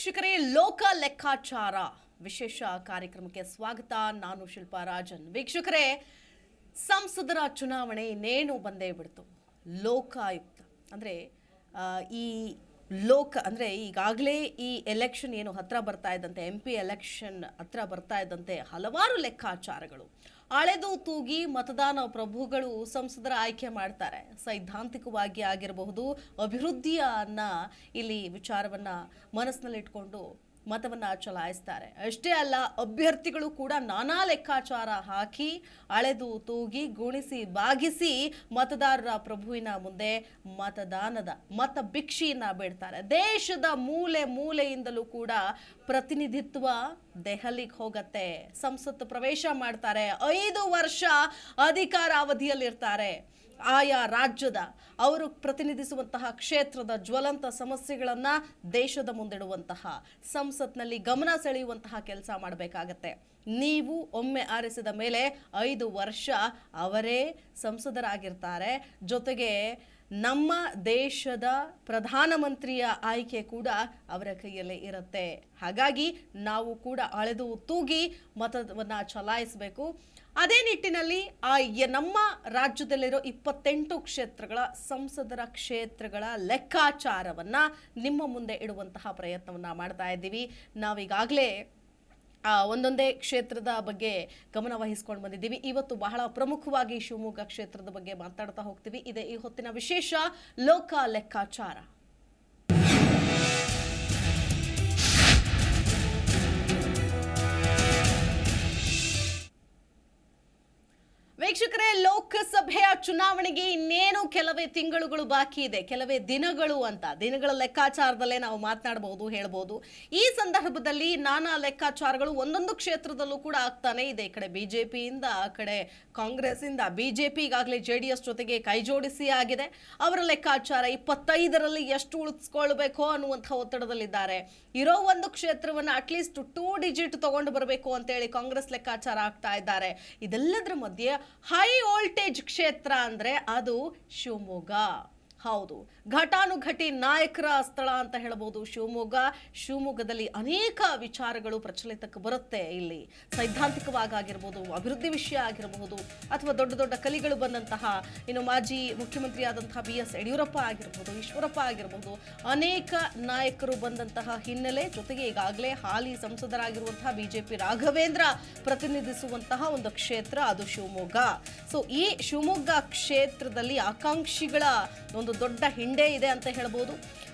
ವೀಕ್ಷಕರೇ, ಲೋಕ ಲೆಕ್ಕಾಚಾರ ವಿಶೇಷ ಕಾರ್ಯಕ್ರಮಕ್ಕೆ ಸ್ವಾಗತ. ನಾನು ಶಿಲ್ಪಾ ರಾಜನ್. ವೀಕ್ಷಕರೇ, ಸಂಸದರ ಚುನಾವಣೆ ಇನ್ನೇನು ಬಂದೇ ಬಿಡ್ತು. ಲೋಕಾಯುಕ್ತ ಅಂದರೆ ಈ ಲೋಕ ಅಂದರೆ ಈಗಾಗಲೇ ಈ ಎಲೆಕ್ಷನ್ ಏನು ಹತ್ರ ಬರ್ತಾ ಇದ್ದಂತೆ, MP ಎಲೆಕ್ಷನ್ ಹತ್ರ ಬರ್ತಾ ಇದ್ದಂತೆ ಹಲವಾರು ಲೆಕ್ಕಾಚಾರಗಳು ಅಳೆದು ತೂಗಿ ಮತದಾನ ಪ್ರಭುಗಳು ಸಂಸದರ ಆಯ್ಕೆ ಮಾಡ್ತಾರೆ. ಸೈದ್ಧಾಂತಿಕವಾಗಿ ಆಗಿರಬಹುದು, ಅಭಿವೃದ್ಧಿಯನ್ನ ಇಲ್ಲಿ ವಿಚಾರವನ್ನ ಮನಸ್ಸಿನಲ್ಲಿಟ್ಕೊಂಡು ಮತವನ್ನ ಚಲಾಯಿಸ್ತಾರೆ. ಅಷ್ಟೇ ಅಲ್ಲ, ಅಭ್ಯರ್ಥಿಗಳು ಕೂಡ ನಾನಾ ಲೆಕ್ಕಾಚಾರ ಹಾಕಿ ಅಳೆದು ತೂಗಿ ಗುಣಿಸಿ ಬಾಗಿಸಿ ಮತದಾರರ ಪ್ರಭುವಿನ ಮುಂದೆ ಮತ ಭಿಕ್ಷೆಯನ್ನ ಬೇಡ್ತಾರೆ. ದೇಶದ ಮೂಲೆ ಮೂಲೆಯಿಂದಲೂ ಕೂಡ ಪ್ರತಿನಿಧಿತ್ವ ದೆಹಲಿಗೆ ಹೋಗತ್ತೆ. ಸಂಸತ್ ಪ್ರವೇಶ ಮಾಡ್ತಾರೆ. 5 ವರ್ಷ ಅಧಿಕಾರಾವಧಿಯಲ್ಲಿರ್ತಾರೆ. ಆಯಾ ರಾಜ್ಯದ ಅವರು ಪ್ರತಿನಿಧಿಸುವಂತಹ ಕ್ಷೇತ್ರದ ಜ್ವಲಂತ ಸಮಸ್ಯೆಗಳನ್ನು ದೇಶದ ಮುಂದಿಡುವಂತಹ, ಸಂಸತ್ನಲ್ಲಿ ಗಮನ ಸೆಳೆಯುವಂತಹ ಕೆಲಸ ಮಾಡಬೇಕಾಗತ್ತೆ. ನೀವು ಒಮ್ಮೆ ಆರಿಸಿದ ಮೇಲೆ 5 ವರ್ಷ ಅವರೇ ಸಂಸದರಾಗಿರ್ತಾರೆ. ಜೊತೆಗೆ ನಮ್ಮ ದೇಶದ ಪ್ರಧಾನಮಂತ್ರಿಯ ಆಯ್ಕೆ ಕೂಡ ಅವರ ಕೈಯಲ್ಲೇ ಇರುತ್ತೆ. ಹಾಗಾಗಿ ನಾವು ಕೂಡ ಅಳೆದು ತೂಗಿ ಮತವನ್ನು ಚಲಾಯಿಸಬೇಕು. ಅದೇ ನಿಟ್ಟಿನಲ್ಲಿ ನಮ್ಮ ರಾಜ್ಯದಲ್ಲಿರೋ 28 ಕ್ಷೇತ್ರಗಳ ಸಂಸದರ ಕ್ಷೇತ್ರಗಳ ಲೆಕ್ಕಾಚಾರವನ್ನು ನಿಮ್ಮ ಮುಂದೆ ಇಡುವಂತಹ ಪ್ರಯತ್ನವನ್ನು ಮಾಡ್ತಾ ಇದ್ದೀವಿ. ನಾವೀಗಾಗಲೇ ಒಂದೊಂದೇ ಕ್ಷೇತ್ರದ ಬಗ್ಗೆ ಗಮನ ವಹಿಸ್ಕೊಂಡು ಬಂದಿದ್ದೀವಿ. ಇವತ್ತು ಬಹಳ ಪ್ರಮುಖವಾಗಿ ಶಿವಮೊಗ್ಗ ಕ್ಷೇತ್ರದ ಬಗ್ಗೆ ಮಾತಾಡ್ತಾ ಹೋಗ್ತೀವಿ. ಇದೇ ಈ ಹೊತ್ತಿನ ವಿಶೇಷ ಲೋಕ ಲೆಕ್ಕಾಚಾರ. ವೀಕ್ಷಕರೇ, ಲೋಕಸಭೆಯ ಚುನಾವಣೆಗೆ ಇನ್ನೇನು ಕೆಲವೇ ತಿಂಗಳುಗಳು ಬಾಕಿ ಇದೆ, ಕೆಲವೇ ದಿನಗಳು ಅಂತ. ದಿನಗಳ ಲೆಕ್ಕಾಚಾರದಲ್ಲೇ ನಾವು ಮಾತನಾಡಬಹುದು, ಹೇಳ್ಬೋದು. ಈ ಸಂದರ್ಭದಲ್ಲಿ ನಾನಾ ಲೆಕ್ಕಾಚಾರಗಳು ಒಂದೊಂದು ಕ್ಷೇತ್ರದಲ್ಲೂ ಕೂಡ ಆಗ್ತಾನೆ ಇದೆ. ಈ ಕಡೆ ಬಿಜೆಪಿಯಿಂದ, ಆ ಕಡೆ ಕಾಂಗ್ರೆಸ್ ಇಂದ. ಬಿಜೆಪಿ ಈಗಾಗಲೇ JDS ಜೊತೆಗೆ ಕೈ ಜೋಡಿಸಿ ಆಗಿದೆ. ಅವರ ಲೆಕ್ಕಾಚಾರ 25ರಲ್ಲಿ ಎಷ್ಟು ಉಳಿಸ್ಕೊಳ್ಬೇಕೋ ಅನ್ನುವಂಥ ಒತ್ತಡದಲ್ಲಿದ್ದಾರೆ. ಇರೋ ಒಂದು ಕ್ಷೇತ್ರವನ್ನು ಅಟ್ಲೀಸ್ಟ್ 2 ಡಿಜಿಟ್ ತಗೊಂಡು ಬರಬೇಕು ಅಂತೇಳಿ ಕಾಂಗ್ರೆಸ್ ಲೆಕ್ಕಾಚಾರ ಆಗ್ತಾ ಇದ್ದಾರೆ. ಇದೆಲ್ಲದರ ಮಧ್ಯೆ ಹೈ ವೋಲ್ಟೇಜ್ ಕ್ಷೇತ್ರ ಅಂದ್ರೆ ಅದು ಶಿವಮೊಗ್ಗ. ಹೌದು, ಘಟಾನುಘಟಿ ನಾಯಕರ ಸ್ಥಳ ಅಂತ ಹೇಳಬಹುದು ಶಿವಮೊಗ್ಗದಲ್ಲಿ ಅನೇಕ ವಿಚಾರಗಳು ಪ್ರಚಲಿತಕ್ಕೆ ಬರುತ್ತೆ. ಇಲ್ಲಿ ಸೈದ್ಧಾಂತಿಕವಾಗಿರ್ಬೋದು, ಅಭಿವೃದ್ಧಿ ವಿಷಯ ಆಗಿರಬಹುದು, ಅಥವಾ ದೊಡ್ಡ ದೊಡ್ಡ ಕಲಿಗಳು ಬಂದಂತಹ ಇನ್ನು ಮಾಜಿ ಮುಖ್ಯಮಂತ್ರಿಯಾದಂತಹ BS ಯಡಿಯೂರಪ್ಪ ಆಗಿರ್ಬೋದು, ಈಶ್ವರಪ್ಪ ಆಗಿರಬಹುದು, ಅನೇಕ ನಾಯಕರು ಬಂದಂತಹ ಹಿನ್ನೆಲೆ. ಜೊತೆಗೆ ಈಗಾಗಲೇ ಹಾಲಿ ಸಂಸದರಾಗಿರುವಂತಹ BJP ರಾಘವೇಂದ್ರ ಪ್ರತಿನಿಧಿಸುವಂತಹ ಒಂದು ಕ್ಷೇತ್ರ ಅದು ಶಿವಮೊಗ್ಗ. ಸೊ ಈ ಶಿವಮೊಗ್ಗ ಕ್ಷೇತ್ರದಲ್ಲಿ ಆಕಾಂಕ್ಷಿಗಳ ಒಂದು ದೊಡ್ಡ ಹಿಂಡೆ ಇದೆ ಅಂತ ಹೇಳಬಹುದು.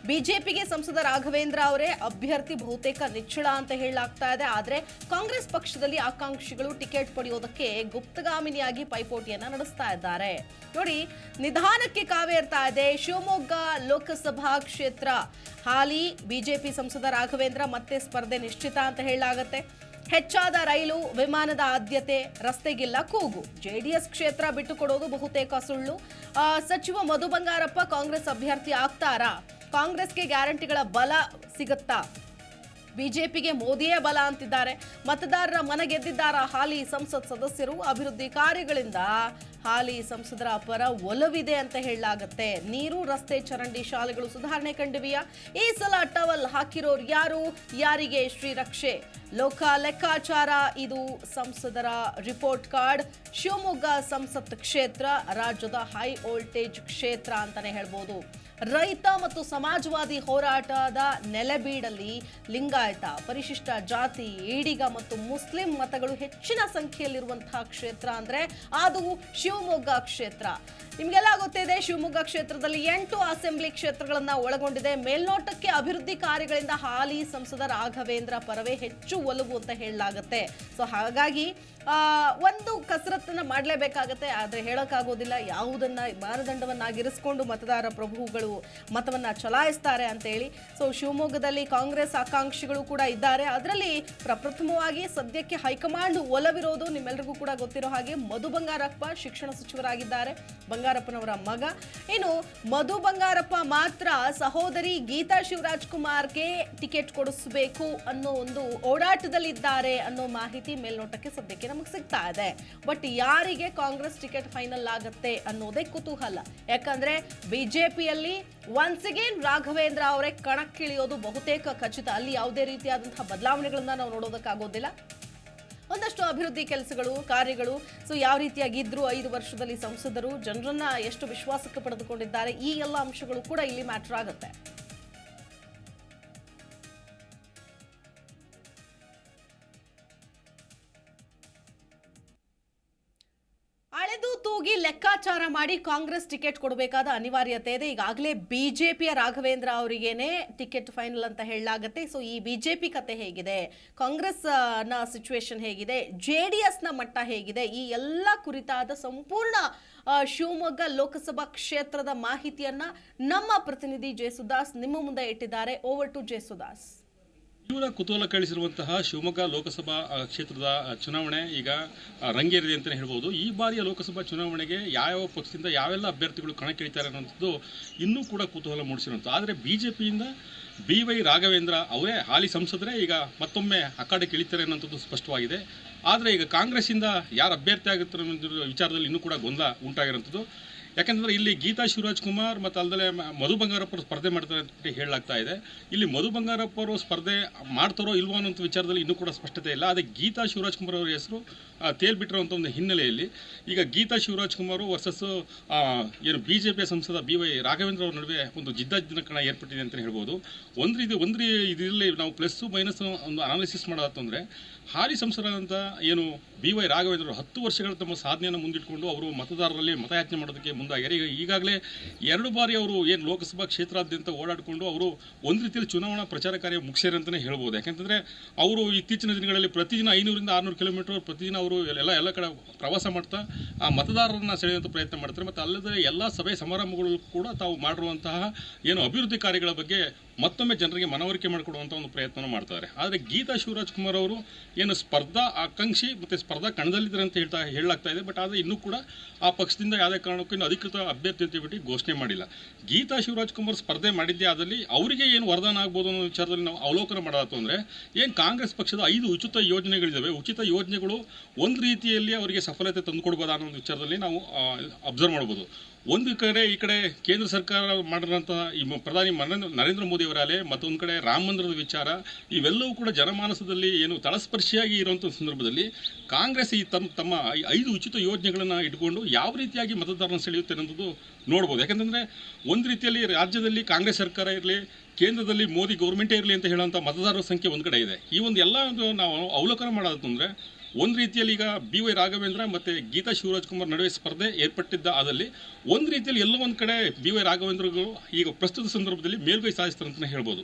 ಬಿಜೆಪಿಗೆ ಸಂಸದ ರಾಘವೇಂದ್ರ ಅವರೇ ಅಭ್ಯರ್ಥಿ ಬಹುತೇಕ ನಿಚ್ಚಳ ಅಂತ ಹೇಳಲಾಗ್ತಾ ಇದೆ. ಆದರೆ ಕಾಂಗ್ರೆಸ್ ಪಕ್ಷದಲ್ಲಿ ಆಕಾಂಕ್ಷಿಗಳು ಟಿಕೆಟ್ ಪಡೆಯೋದಕ್ಕೆ ಗುಪ್ತಗಾಮಿನಿಯಾಗಿ ಪೈಪೋಟಿಯನ್ನ ನಡೆಸ್ತಾ ಇದ್ದಾರೆ. ನೋಡಿ, ನಿಧಾನಕ್ಕೆ ಕಾವೇರ್ತಾ ಇದೆ ಶಿವಮೊಗ್ಗ ಲೋಕಸಭಾ ಕ್ಷೇತ್ರ. ಹಾಲಿ ಬಿಜೆಪಿ ಸಂಸದ ರಾಘವೇಂದ್ರ ಮತ್ತೆ ಸ್ಪರ್ಧೆ ನಿಶ್ಚಿತ ಅಂತ ಹೇಳಲಾಗತ್ತೆ. ಹೆಚ್ಚಾದ ರೈಲು, ವಿಮಾನದ ಆದ್ಯತೆ, ರಸ್ತೆಗಿಲ್ಲ ಕೂಗು. JDS ಕ್ಷೇತ್ರ ಬಿಟ್ಟುಕೊಡೋದು ಬಹುತೇಕ ಸುಳ್ಳು. ಸಚಿವ ಮಧು ಬಂಗಾರಪ್ಪ ಕಾಂಗ್ರೆಸ್ ಅಭ್ಯರ್ಥಿ ಆಗ್ತಾರಾ? ಕಾಂಗ್ರೆಸ್ಗೆ ಗ್ಯಾರಂಟಿಗಳ ಬಲ ಸಿಗುತ್ತಾ? ಬಿಜೆಪಿಗೆ ಮೋದಿಯೇ ಬಲ ಅಂತಿದ್ದಾರೆ. ಮತದಾರರ ಮನ ಗೆದ್ದಿದ್ದಾರ ಹಾಲಿ ಸಂಸತ್ ಸದಸ್ಯರು. ಅಭಿವೃದ್ಧಿ ಕಾರ್ಯಗಳಿಂದ ಹಾಲಿ ಸಂಸದರ ಪರ ಒಲವಿದೆ ಅಂತ ಹೇಳಲಾಗತ್ತೆ. ನೀರು, ರಸ್ತೆ, ಚರಂಡಿ, ಶಾಲೆಗಳು ಸುಧಾರಣೆ ಕಂಡಿವೆಯಾ? ಈ ಸಲ ಟವಲ್ ಹಾಕಿರೋರು ಯಾರು? ಯಾರಿಗೆ ಶ್ರೀರಕ್ಷೆ? ಲೋಕ ಲೆಕ್ಕಾಚಾರ ಇದು ಸಂಸದರ ರಿಪೋರ್ಟ್ ಕಾರ್ಡ್. ಶಿವಮೊಗ್ಗ ಸಂಸತ್ ಕ್ಷೇತ್ರ ರಾಜ್ಯದ ಹೈ ವೋಲ್ಟೇಜ್ ಕ್ಷೇತ್ರ ಅಂತಾನೆ ಹೇಳ್ಬೋದು. ರೈತ ಮತ್ತು ಸಮಾಜವಾದಿ ಹೋರಾಟದ ನೆಲೆಬೀಡಲ್ಲಿ ಲಿಂಗಾಯತ, ಪರಿಶಿಷ್ಟ ಜಾತಿ, ಈಡಿಗ ಮತ್ತು ಮುಸ್ಲಿಂ ಮತಗಳು ಹೆಚ್ಚಿನ ಸಂಖ್ಯೆಯಲ್ಲಿರುವಂತಹ ಕ್ಷೇತ್ರ ಅಂದ್ರೆ ಅದು ಶಿವಮೊಗ್ಗ ಕ್ಷೇತ್ರ. ನಿಮಗೆಲ್ಲ ಗೊತ್ತಿದೆ, ಶಿವಮೊಗ್ಗ ಕ್ಷೇತ್ರದಲ್ಲಿ 8 ಅಸೆಂಬ್ಲಿ ಕ್ಷೇತ್ರಗಳನ್ನ ಒಳಗೊಂಡಿದೆ. ಮೇಲ್ನೋಟಕ್ಕೆ ಅಭಿವೃದ್ಧಿ ಕಾರ್ಯಗಳಿಂದ ಹಾಲಿ ಸಂಸದ ರಾಘವೇಂದ್ರ ಪರವೇ ಹೆಚ್ಚು ಒಲವು ಅಂತ ಹೇಳಲಾಗತ್ತೆ. ಸೊ ಹಾಗಾಗಿ ಒಂದು ಕಸರತ್ತನ್ನ ಮಾಡಲೇಬೇಕಾಗತ್ತೆ. ಆದರೆ ಹೇಳೋಕ್ಕಾಗೋದಿಲ್ಲ ಯಾವುದನ್ನ ಮಾನದಂಡವನ್ನಾಗಿರಿಸಿಕೊಂಡು ಮತದಾರ ಪ್ರಭುಗಳು ಮತವನ್ನ ಚಲಾಯಿಸ್ತಾರೆ ಅಂತ ಹೇಳಿ. ಸೊ ಶಿವಮೊಗ್ಗದಲ್ಲಿ ಕಾಂಗ್ರೆಸ್ ಆಕಾಂಕ್ಷಿಗಳು ಕೂಡ ಇದ್ದಾರೆ. ಅದರಲ್ಲಿ ಪ್ರಪ್ರಥಮವಾಗಿ ಸದ್ಯಕ್ಕೆ ಹೈಕಮಾಂಡ್ ಒಲವಿರೋದು ನಿಮ್ಮೆಲ್ಲರಿಗೂ ಕೂಡ ಗೊತ್ತಿರೋ ಹಾಗೆ ಮಧು ಬಂಗಾರಪ್ಪ ಶಿಕ್ಷಣ ಸಚಿವರಾಗಿದ್ದಾರೆ, ಬಂಗಾರಪ್ಪನವರ ಮಗ. ಇನ್ನು ಮಧು ಬಂಗಾರಪ್ಪ ಮಾತ್ರ ಸಹೋದರಿ ಗೀತಾ ಶಿವರಾಜ್ ಕುಮಾರ್ಗೆ ಟಿಕೆಟ್ ಕೊಡಿಸಬೇಕು ಅನ್ನೋ ಒಂದು ಓಡಾಟದಲ್ಲಿದ್ದಾರೆ ಅನ್ನೋ ಮಾಹಿತಿ ಮೇಲ್ನೋಟಕ್ಕೆ ಸದ್ಯಕ್ಕೆ ನಮಗೆ ಸಿಗ್ತಾ ಇದೆ. ಬಟ್ ಯಾರಿಗೆ ಕಾಂಗ್ರೆಸ್ ಟಿಕೆಟ್ ಫೈನಲ್ ಆಗುತ್ತೆ ಅನ್ನೋದೇ ಕುತೂಹಲ. ಯಾಕಂದ್ರೆ ಬಿಜೆಪಿಯಲ್ಲಿ ಒನ್ಸ್ ಅಗೇನ್ ರಾಘವೇಂದ್ರ ಅವರೇ ಕಣಕ್ಕಿಳಿಯೋದು ಬಹುತೇಕ ಖಚಿತ. ಅಲ್ಲಿ ಯಾವುದೇ ರೀತಿಯಾದಂತಹ ಬದಲಾವಣೆಗಳನ್ನ ನಾವು ನೋಡೋದಕ್ಕಾಗೋದಿಲ್ಲ. ಒಂದಷ್ಟು ಅಭಿವೃದ್ಧಿ ಕೆಲಸಗಳು, ಕಾರ್ಯಗಳು, ಸೊ ಯಾವ ರೀತಿಯಾಗಿ ಇದ್ರು 5 ವರ್ಷದಲ್ಲಿ ಸಂಸದರು, ಜನರನ್ನ ಎಷ್ಟು ವಿಶ್ವಾಸಕ್ಕೆ ಪಡೆದುಕೊಂಡಿದ್ದಾರೆ, ಈ ಎಲ್ಲ ಅಂಶಗಳು ಕೂಡ ಇಲ್ಲಿ ಮ್ಯಾಟರ್ ಆಗುತ್ತೆ. ಅಳೆದು ತೂಗಿ ಲೆಕ್ಕಾಚಾರ ಮಾಡಿ ಕಾಂಗ್ರೆಸ್ ಟಿಕೆಟ್ ಕೊಡಬೇಕಾದ ಅನಿವಾರ್ಯತೆ ಇದೆ. ಈಗಾಗಲೇ ಬಿಜೆಪಿಯ ರಾಘವೇಂದ್ರ ಅವರಿಗೇನೆ ಟಿಕೆಟ್ ಫೈನಲ್ ಅಂತ ಹೇಳಲಾಗುತ್ತೆ. ಸೊ ಈ ಬಿಜೆಪಿ ಕತೆ ಹೇಗಿದೆ, ಕಾಂಗ್ರೆಸ್ ನ ಸಿಚುವೇಶನ್ ಹೇಗಿದೆ, JDS ನ ಮಟ್ಟ ಹೇಗಿದೆ, ಈ ಎಲ್ಲ ಕುರಿತಾದ ಸಂಪೂರ್ಣ ಶಿವಮೊಗ್ಗ ಲೋಕಸಭಾ ಕ್ಷೇತ್ರದ ಮಾಹಿತಿಯನ್ನ ನಮ್ಮ ಪ್ರತಿನಿಧಿ ಜೇಸುದಾಸ್ ನಿಮ್ಮ ಮುಂದೆ ಇಟ್ಟಿದ್ದಾರೆ. Over to Jesudas. ತೀವ್ರ ಕುತೂಹಲ ಕೇಳಿಸಿರುವಂತಹ ಶಿವಮೊಗ್ಗ ಲೋಕಸಭಾ ಕ್ಷೇತ್ರದ ಚುನಾವಣೆ ಈಗ ರಂಗೇರಿದೆ ಅಂತಲೇ ಹೇಳ್ಬೋದು. ಈ ಬಾರಿಯ ಲೋಕಸಭಾ ಚುನಾವಣೆಗೆ ಯಾವ ಪಕ್ಷದಿಂದ ಯಾವೆಲ್ಲ ಅಭ್ಯರ್ಥಿಗಳು ಕಣಕ್ಕಿಳಿತಾರೆ ಅನ್ನೋಂಥದ್ದು ಇನ್ನೂ ಕೂಡ ಕುತೂಹಲ ಮೂಡಿಸಿರುವಂಥದ್ದು. ಆದರೆ ಬಿಜೆಪಿಯಿಂದ BY ರಾಘವೇಂದ್ರ ಅವರೇ ಹಾಲಿ ಸಂಸದರೇ ಈಗ ಮತ್ತೊಮ್ಮೆ ಅಖಾಡಕ್ಕೆ ಇಳಿತಾರೆ ಅನ್ನೋಂಥದ್ದು ಸ್ಪಷ್ಟವಾಗಿದೆ. ಆದರೆ ಈಗ ಕಾಂಗ್ರೆಸ್ಸಿಂದ ಯಾರು ಅಭ್ಯರ್ಥಿ ಆಗುತ್ತಾರೆ ಅನ್ನೋ ವಿಚಾರದಲ್ಲಿ ಇನ್ನೂ ಕೂಡ ಗೊಂದಲ ಉಂಟಾಗಿರುವಂಥದ್ದು. ಯಾಕಂದರೆ ಇಲ್ಲಿ ಗೀತಾ ಶಿವರಾಜ್ ಕುಮಾರ್ ಮತ್ತು ಅಲ್ಲದೆ ಮಧು ಬಂಗಾರಪ್ಪರು ಸ್ಪರ್ಧೆ ಮಾಡ್ತಾರೆ ಅಂತ ಹೇಳಲಾಗ್ತಾ ಇದೆ. ಇಲ್ಲಿ ಮಧು ಬಂಗಾರಪ್ಪರು ಸ್ಪರ್ಧೆ ಮಾಡ್ತಾರೋ ಇಲ್ವೋ ಅನ್ನೋಂಥ ವಿಚಾರದಲ್ಲಿ ಇನ್ನೂ ಕೂಡ ಸ್ಪಷ್ಟತೆ ಇಲ್ಲ. ಆದರೆ ಗೀತಾ ಶಿವರಾಜ್ ಕುಮಾರ್ ಅವರ ಹೆಸರು ತೇಲ್ಬಿಟ್ಟಿರುವಂಥ ಒಂದು ಹಿನ್ನೆಲೆಯಲ್ಲಿ ಈಗ ಗೀತಾ ಶಿವರಾಜ್ ಕುಮಾರ್ ವರ್ಸಸ್ ಏನು BJP ಸಂಸದ BY ರಾಘವೇಂದ್ರ ಅವರ ನಡುವೆ ಒಂದು ಜಿದ್ದಾಜಿದ್ದಿನ ಕಣ ಏರ್ಪಟ್ಟಿದೆ ಅಂತಲೇ ಹೇಳ್ಬೋದು. ಒಂದು ಇದರಲ್ಲಿ ನಾವು ಪ್ಲಸ್ ಮೈನಸ್ ಒಂದು ಅನಾಲಿಸಿಸ್ ಮಾಡೋದಂದರೆ ಹಾಲಿ ಸಂಸದರಾದಂಥ ಏನು BY ರಾಘವೇಂದ್ರ 10 ವರ್ಷಗಳ ತಮ್ಮ ಸಾಧನೆಯನ್ನು ಮುಂದಿಟ್ಕೊಂಡು ಅವರು ಮತದಾರರಲ್ಲಿ ಮತಯಾಚನೆ ಮಾಡೋದಕ್ಕೆ ಮುಂದಾಗ್ಯಾರೆ. ಈಗಾಗಲೇ 2 ಬಾರಿ ಅವರು ಏನು ಲೋಕಸಭಾ ಕ್ಷೇತ್ರಾದ್ಯಂತ ಓಡಾಡಿಕೊಂಡು ಅವರು ಒಂದು ರೀತಿಯಲ್ಲಿ ಚುನಾವಣಾ ಪ್ರಚಾರ ಕಾರ್ಯ ಮುಗಿಸ್ಯಾರೆ ಅಂತಲೇ ಹೇಳ್ಬೋದು. ಯಾಕೆಂತಂದರೆ ಅವರು ಇತ್ತೀಚಿನ ದಿನಗಳಲ್ಲಿ ಪ್ರತಿದಿನ 500ರಿಂದ 600 ಕಿಲೋಮೀಟರ್ ಪ್ರತಿದಿನ ಅವರು ಎಲ್ಲ ಕಡೆ ಪ್ರವಾಸ ಮಾಡ್ತಾ ಆ ಮತದಾರರನ್ನ ಸೆಳೆಯುವಂಥ ಪ್ರಯತ್ನ ಮಾಡ್ತಾರೆ. ಮತ್ತು ಅಲ್ಲದೆ ಎಲ್ಲ ಸಭೆ ಸಮಾರಂಭಗಳು ಕೂಡ ತಾವು ಮಾಡಿರುವಂತಹ ಏನು ಅಭಿವೃದ್ಧಿ ಕಾರ್ಯಗಳ ಬಗ್ಗೆ ಮತ್ತೊಮ್ಮೆ ಜನರಿಗೆ ಮನವರಿಕೆ ಮಾಡಿಕೊಡುವಂಥ ಒಂದು ಪ್ರಯತ್ನ ಮಾಡ್ತಾರೆ. ಆದರೆ ಗೀತಾ ಶಿವರಾಜ್ ಕುಮಾರ್ ಅವರು ಏನು ಸ್ಪರ್ಧಾ ಆಕಾಂಕ್ಷಿ ಮತ್ತು ಸ್ಪರ್ಧಾ ಕಣದಲ್ಲಿದ್ದಾರೆ ಅಂತ ಹೇಳಲಾಗ್ತಾ ಇದೆ. ಬಟ್ ಆದರೆ ಇನ್ನೂ ಕೂಡ ಆ ಪಕ್ಷದಿಂದ ಯಾವುದೇ ಕಾರಣಕ್ಕೂ ಇನ್ನು ಅಧಿಕೃತ ಅಭ್ಯರ್ಥಿ ಅಂತ ಬಿಟ್ಟು ಘೋಷಣೆ ಮಾಡಿಲ್ಲ. ಗೀತಾ ಶಿವರಾಜ್ ಕುಮಾರ್ ಸ್ಪರ್ಧೆ ಮಾಡಿದ್ದೇ ಆದಲ್ಲಿ ಅವರಿಗೆ ಏನು ವರದಾನ ಆಗ್ಬೋದು ಅನ್ನೋ ವಿಚಾರದಲ್ಲಿ ನಾವು ಅವಲೋಕನ ಮಾಡೋದು ಅಂದರೆ ಏನು ಕಾಂಗ್ರೆಸ್ ಪಕ್ಷದ 5 ಉಚಿತ ಯೋಜನೆಗಳಿದ್ದಾವೆ. ಉಚಿತ ಯೋಜನೆಗಳು ಒಂದು ರೀತಿಯಲ್ಲಿ ಅವರಿಗೆ ಸಫಲತೆ ತಂದುಕೊಡ್ಬೋದಾ ಅನ್ನೋ ವಿಚಾರದಲ್ಲಿ ನಾವು ಅಬ್ಸರ್ವ್ ಮಾಡ್ಬೋದು. ಒಂದು ಕಡೆ ಈ ಕಡೆ ಕೇಂದ್ರ ಸರ್ಕಾರ ಮಾಡಿರೋಂಥ ಈ ಪ್ರಧಾನಿ ನರೇಂದ್ರ ಮೋದಿ ಅವರ ಅಲೆ, ಮತ್ತೊಂದು ಕಡೆ ರಾಮ ಮಂದಿರದ ವಿಚಾರ, ಇವೆಲ್ಲವೂ ಕೂಡ ಜನಮಾನಸದಲ್ಲಿ ಏನು ತಳಸ್ಪರ್ಶಿಯಾಗಿ ಇರುವಂಥ ಸಂದರ್ಭದಲ್ಲಿ ಕಾಂಗ್ರೆಸ್ ಈ ತಮ್ಮ 5 ಉಚಿತ ಯೋಜನೆಗಳನ್ನು ಇಟ್ಕೊಂಡು ಯಾವ ರೀತಿಯಾಗಿ ಮತದಾರರನ್ನು ಸೆಳೆಯುತ್ತೆ ಅನ್ನೋದು ನೋಡ್ಬೋದು. ಯಾಕಂತಂದರೆ ಒಂದು ರೀತಿಯಲ್ಲಿ ರಾಜ್ಯದಲ್ಲಿ ಕಾಂಗ್ರೆಸ್ ಸರ್ಕಾರ ಇರಲಿ, ಕೇಂದ್ರದಲ್ಲಿ ಮೋದಿ ಗೌರ್ಮೆಂಟೇ ಇರಲಿ ಅಂತ ಹೇಳುವಂಥ ಮತದಾರರ ಸಂಖ್ಯೆ ಒಂದು ಕಡೆ ಇದೆ. ಈ ಒಂದು ಎಲ್ಲ ನಾವು ಅವಲೋಕನ ಮಾಡೋದಂದರೆ ಒಂದು ರೀತಿಯಲ್ಲಿ ಈಗ BY ರಾಘವೇಂದ್ರ ಮತ್ತು ಗೀತಾ ಶಿವರಾಜ್ ಕುಮಾರ್ ನಡುವೆ ಸ್ಪರ್ಧೆ ಏರ್ಪಟ್ಟಿದ್ದ ಆದಲ್ಲಿ ಒಂದು ರೀತಿಯಲ್ಲಿ ಎಲ್ಲೋ ಒಂದು ಕಡೆ BY ರಾಘವೇಂದ್ರಗಳು ಈಗ ಪ್ರಸ್ತುತ ಸಂದರ್ಭದಲ್ಲಿ ಮೇಲ್ಗೈ ಸಾಧಿಸ್ತಾರೆ ಅಂತಲೇ ಹೇಳ್ಬೋದು.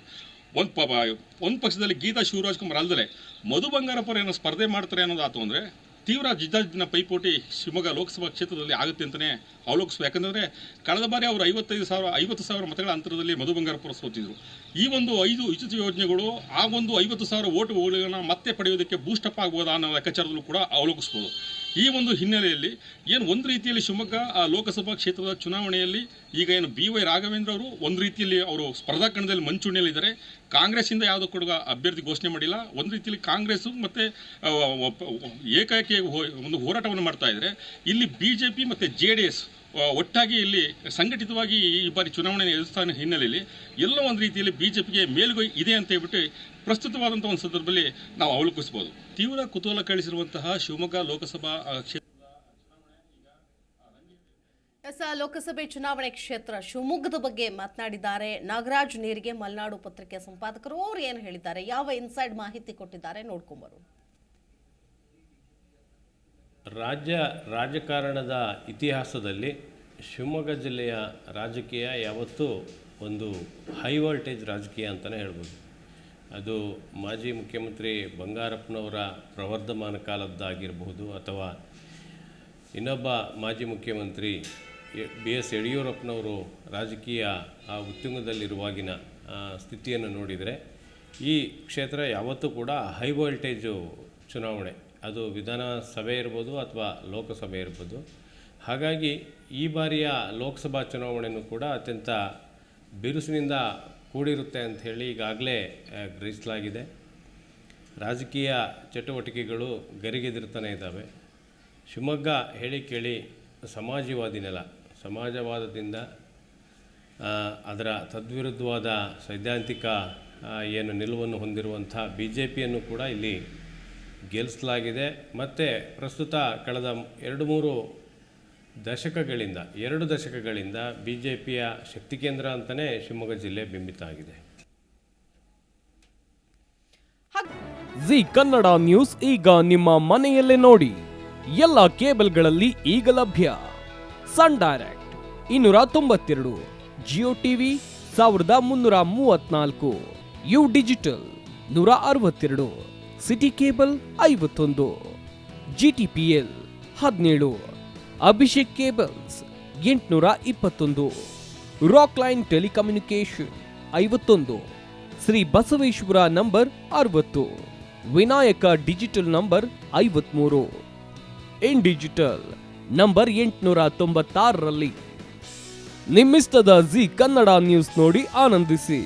ಒಂದು ಪಕ್ಷದಲ್ಲಿ ಗೀತಾ ಶಿವರಾಜ್ ಕುಮಾರ್ ಅಲ್ಲದೆ ಮಧು ಬಂಗಾರಪ್ಪರು ಏನೋ ಸ್ಪರ್ಧೆ ಮಾಡ್ತಾರೆ ಅನ್ನೋದಾತು ಅಂದರೆ ತೀವ್ರ ಜಿದ್ದಾಜಿದ್ದಿನ ಪೈಪೋಟಿ ಶಿವಮೊಗ್ಗ ಲೋಕಸಭಾ ಕ್ಷೇತ್ರದಲ್ಲಿ ಆಗುತ್ತೆ ಅಂತಲೇ ಅವಲೋಕಿಸುವ. ಯಾಕಂದರೆ ಕಳೆದ ಬಾರಿ ಅವರು 50,000 ಮತಗಳ ಅಂತರದಲ್ಲಿ ಮಧು ಬಂಗಾರಪ್ಪರು ಸೋತಿದ್ರು. ಈ ಒಂದು 5 ಉಚಿತ ಯೋಜನೆಗಳು ಆ ಒಂದು 50,000 ಓಟುಗಳನ್ನು ಮತ್ತೆ ಪಡೆಯೋದಕ್ಕೆ ಬೂಸ್ಟಪ್ ಆಗ್ಬೋದಾ ಅನ್ನೋ ಲೆಕ್ಕಾಚಾರದಲ್ಲೂ ಕೂಡ ಅವಲೋಕಿಸ್ಬೋದು. ಈ ಒಂದು ಹಿನ್ನೆಲೆಯಲ್ಲಿ ಏನು ಒಂದು ರೀತಿಯಲ್ಲಿ ಶಿವಮೊಗ್ಗ ಲೋಕಸಭಾ ಕ್ಷೇತ್ರದ ಚುನಾವಣೆಯಲ್ಲಿ ಈಗ ಏನು BY ರಾಘವೇಂದ್ರ ಅವರು ಒಂದು ರೀತಿಯಲ್ಲಿ ಅವರು ಸ್ಪರ್ಧಾ ಕಣದಲ್ಲಿ ಮಂಚೂಣಿಯಲ್ಲಿದ್ದಾರೆ. ಕಾಂಗ್ರೆಸ್ಸಿಂದ ಯಾವುದೋ ಕೂಡ ಅಭ್ಯರ್ಥಿ ಘೋಷಣೆ ಮಾಡಿಲ್ಲ. ಒಂದು ರೀತಿಯಲ್ಲಿ ಕಾಂಗ್ರೆಸ್ಸು ಮತ್ತು ಏಕಾಏಕಿ ಒಂದು ಹೋರಾಟವನ್ನು ಮಾಡ್ತಾ ಇದ್ದಾರೆ. ಇಲ್ಲಿ BJP ಮತ್ತು JDS ಒಟ್ಟಾಗಿ ಇಲ್ಲಿ ಸಂಘಟಿತವಾಗಿ ಈ ಬಾರಿ ಚುನಾವಣೆ ಎದುರಿಸ್ತಾ ಹಿನ್ನೆಲೆಯಲ್ಲಿ ಎಲ್ಲೋ ಒಂದು ರೀತಿಯಲ್ಲಿ BJPಗೆ ಮೇಲುಗೈ ಇದೆ ಅಂತ ಹೇಳ್ಬಿಟ್ಟು ಪ್ರಸ್ತುತವಾದಂಥ ಒಂದು ಸಂದರ್ಭದಲ್ಲಿ ನಾವು ಅವಲೋಕಿಸ್ಬೋದು. ತೀವ್ರ ಕುತೂಹಲ ಕೇಳಿಸಿರುವಂತಹ ಶಿವಮೊಗ್ಗ ಲೋಕಸಭಾ ಕ್ಷೇತ್ರ ಲೋಕಸಭೆ ಚುನಾವಣೆ ಕ್ಷೇತ್ರ ಶಿವಮೊಗ್ಗದ ಬಗ್ಗೆ ಮಾತನಾಡಿದ್ದಾರೆ ನಾಗರಾಜ್ ನೀರಿಗೆ, ಮಲೆನಾಡು ಪತ್ರಿಕೆ ಸಂಪಾದಕರು. ಅವರು ಏನು ಹೇಳಿದ್ದಾರೆ, ಯಾವ ಇನ್ಸೈಡ್ ಮಾಹಿತಿ ಕೊಟ್ಟಿದ್ದಾರೆ ನೋಡ್ಕೊಂಬರು. ರಾಜಕಾರಣದ ಇತಿಹಾಸದಲ್ಲಿ ಶಿವಮೊಗ್ಗ ಜಿಲ್ಲೆಯ ರಾಜಕೀಯ ಯಾವತ್ತೂ ಒಂದು ಹೈ ವೋಲ್ಟೇಜ್ ರಾಜಕೀಯ ಅಂತಲೇ ಹೇಳ್ಬೋದು. ಅದು ಮಾಜಿ ಮುಖ್ಯಮಂತ್ರಿ ಬಂಗಾರಪ್ಪನವರ ಪ್ರವರ್ಧಮಾನ ಕಾಲದ್ದಾಗಿರಬಹುದು ಅಥವಾ ಇನ್ನೊಬ್ಬ ಮಾಜಿ ಮುಖ್ಯಮಂತ್ರಿ BS ಯಡಿಯೂರಪ್ಪನವರು ರಾಜಕೀಯ ಉತ್ತುಂಗದಲ್ಲಿರುವಾಗಿನ ಸ್ಥಿತಿಯನ್ನು ನೋಡಿದರೆ ಈ ಕ್ಷೇತ್ರ ಯಾವತ್ತೂ ಕೂಡ ಹೈ ವೋಲ್ಟೇಜು ಚುನಾವಣೆ, ಅದು ವಿಧಾನಸಭೆ ಇರ್ಬೋದು ಅಥವಾ ಲೋಕಸಭೆ ಇರ್ಬೋದು. ಹಾಗಾಗಿ ಈ ಬಾರಿಯ ಲೋಕಸಭಾ ಚುನಾವಣೆಯೂ ಕೂಡ ಅತ್ಯಂತ ಬಿರುಸಿನಿಂದ ಕೂಡಿರುತ್ತೆ ಅಂಥೇಳಿ ಈಗಾಗಲೇ ಗ್ರಹಿಸಲಾಗಿದೆ. ರಾಜಕೀಯ ಚಟುವಟಿಕೆಗಳು ಗರಿಗೆದಿರ್ತಾನೆ ಇದ್ದಾವೆ. ಶಿವಮೊಗ್ಗ ಹೇಳಿ ಕೇಳಿ ಸಮಾಜವಾದಿ ನೆಲ. ಸಮಾಜವಾದದಿಂದ ಅದರ ತದ್ವಿರುದ್ಧವಾದ ಸೈದ್ಧಾಂತಿಕ ಏನು ನಿಲುವನ್ನು ಹೊಂದಿರುವಂಥ BJPಯನ್ನು ಕೂಡ ಇಲ್ಲಿ ಗೆಲ್ಲಿಸಲಾಗಿದೆ. ಮತ್ತು ಪ್ರಸ್ತುತ ಕಳೆದ 2 ದಶಕಗಳಿಂದ BJPಯ ಶಕ್ತಿ ಕೇಂದ್ರ ಅಂತಲೇ ಶಿವಮೊಗ್ಗ ಜಿಲ್ಲೆ ಬಿಂಬಿತ ಆಗಿದೆ. ಜಿ ಕನ್ನಡ ನ್ಯೂಸ್ ಈಗ ನಿಮ್ಮ ಮನೆಯಲ್ಲೇ ನೋಡಿ. ಎಲ್ಲ ಕೇಬಲ್ಗಳಲ್ಲಿ ಈಗ ಲಭ್ಯ. Sun Direct 292, Jio TV 1334, U digital 162, city cable 51, GTPL 17, Abhishek cables 821, Rockline telecommunication 51, Shri Basaveshwara number 60, Vinayaka digital number 53, In digital number 896ರಲ್ಲಿ. ನಿಮ್ಮಿಸ್ತದ ಜಿ ಕನ್ನಡ ನ್ಯೂಸ್ ನೋಡಿ ಆನಂದಿಸಿ.